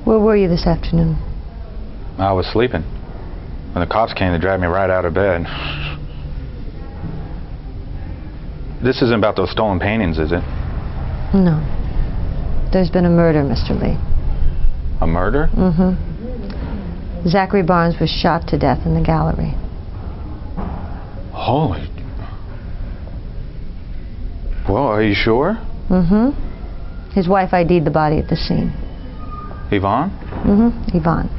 Where were you this afternoon? I was sleeping. When the cops came, they dragged me right out of bed. This isn't about those stolen paintings, is it? No. There's been a murder, Mr. Lee. A murder? Mm-hmm. Zachary Barnes was shot to death in the gallery. Holy... Well, are you sure? Mm-hmm. His wife ID'd the body at the scene. Yvonne? Mm-hmm. Yvonne.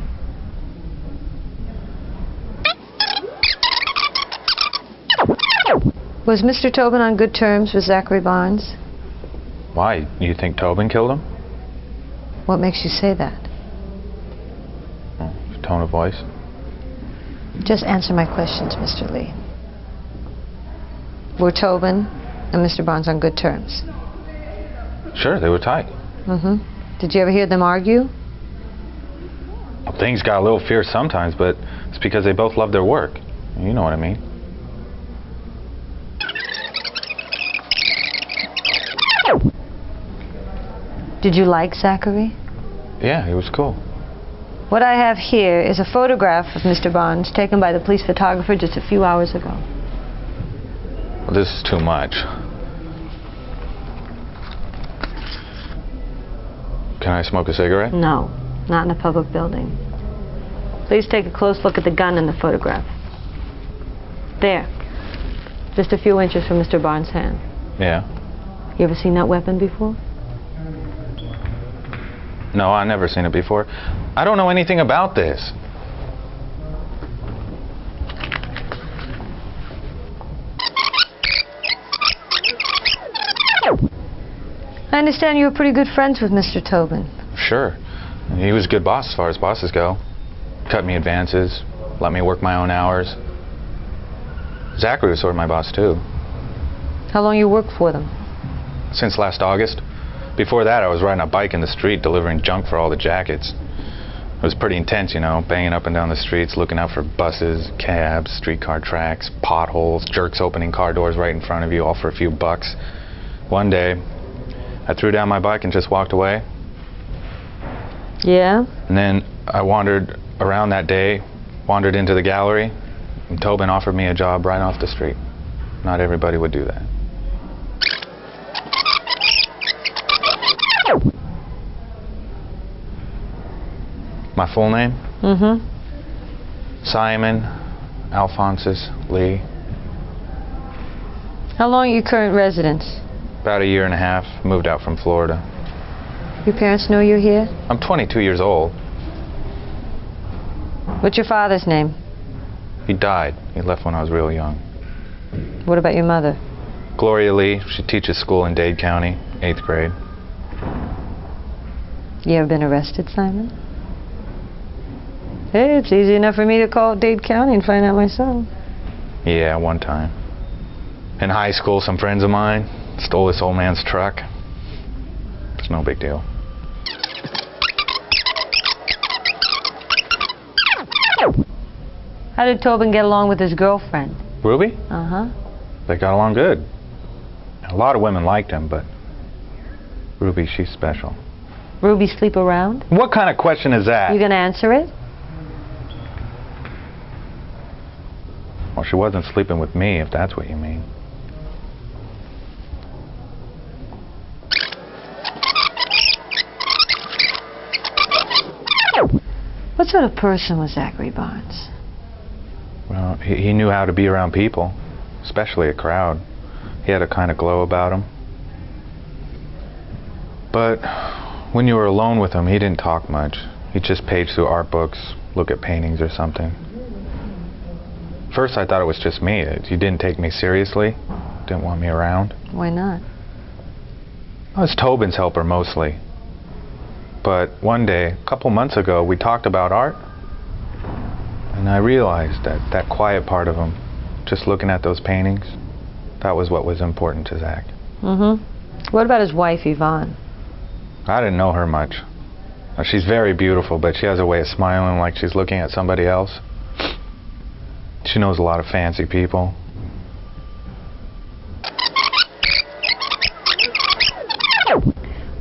Was Mr. Tobin on good terms with Zachary Barnes? Why? You think Tobin killed him? What makes you say that? Tone of voice. Just answer my questions, Mr. Lee. Were Tobin and Mr. Barnes on good terms? Sure, they were tight. Mm-hmm. Did you ever hear them argue? Well, things got a little fierce sometimes, but it's because they both loved their work. You know what I mean. Did you like Zachary? Yeah, he was cool. What I have here is a photograph of Mr. Barnes taken by the police photographer just a few hours ago. Well, this is too much. Can I smoke a cigarette? No, not in a public building. Please take a close look at the gun in the photograph. There. Just a few inches from Mr. Barnes' hand. Yeah. You ever seen that weapon before? No, I've never seen it before. I don't know anything about this. I understand you were pretty good friends with Mr. Tobin. Sure. He was a good boss as far as bosses go. Cut me advances, let me work my own hours. Zachary was sort of my boss too. How long you worked for them? Since last August. Before that, I was riding a bike in the street delivering junk for all the jackets. It was pretty intense, you know, banging up and down the streets, looking out for buses, cabs, streetcar tracks, potholes, jerks opening car doors right in front of you, all for a few bucks. One day, I threw down my bike and just walked away. Yeah? And then I wandered around that day, wandered into the gallery, and Tobin offered me a job right off the street. Not everybody would do that. My full name? Mm-hmm. Simon Alphonsus Lee. How long are your current residence? About a year and a half. Moved out from Florida. Your parents know you're here? I'm 22 years old. What's your father's name? He died. He left when I was real young. What about your mother? Gloria Lee. She teaches school in Dade County, 8th grade. You ever been arrested, Simon? Hey, it's easy enough for me to call Dade County and find out myself. Yeah, one time. In high school, some friends of mine stole this old man's truck. It's no big deal. How did Tobin get along with his girlfriend? Ruby? Uh-huh. They got along good. A lot of women liked him, but Ruby, she's special. Ruby sleep around? What kind of question is that? You gonna answer it? Well, she wasn't sleeping with me, if that's what you mean. What sort of person was Zachary Barnes? Well, he knew how to be around people, especially a crowd. He had a kind of glow about him. But when you were alone with him, he didn't talk much. He'd just page through art books, look at paintings or something. First I thought it was just me. He didn't take me seriously, didn't want me around. Why not? I was Tobin's helper mostly. But one day, a couple months ago, we talked about art. And I realized that that quiet part of him, just looking at those paintings, that was what was important to Zach. Mm-hmm. What about his wife, Yvonne? I didn't know her much. She's very beautiful, but she has a way of smiling like she's looking at somebody else. She knows a lot of fancy people.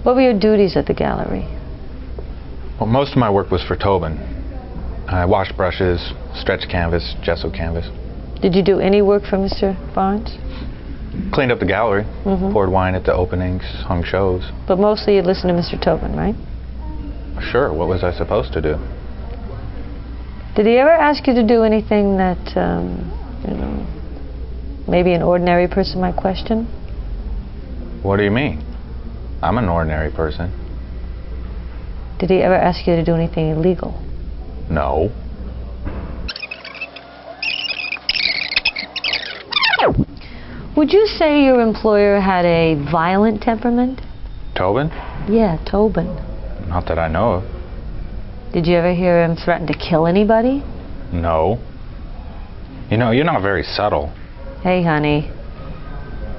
What were your duties at the gallery? Well, most of my work was for Tobin. I washed brushes, stretched canvas, gesso canvas. Did you do any work for Mr. Barnes? Cleaned up the gallery, poured wine at the openings, hung shows. But mostly you listened to Mr. Tobin, right? Sure, what was I supposed to do? Did he ever ask you to do anything that, you know, maybe an ordinary person might question? What do you mean? I'm an ordinary person. Did he ever ask you to do anything illegal? No. Would you say your employer had a violent temperament? Tobin? Yeah, Tobin. Not that I know of. Did you ever hear him threaten to kill anybody? No. You know, you're not very subtle. Hey, honey.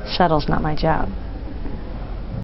Subtle's not my job.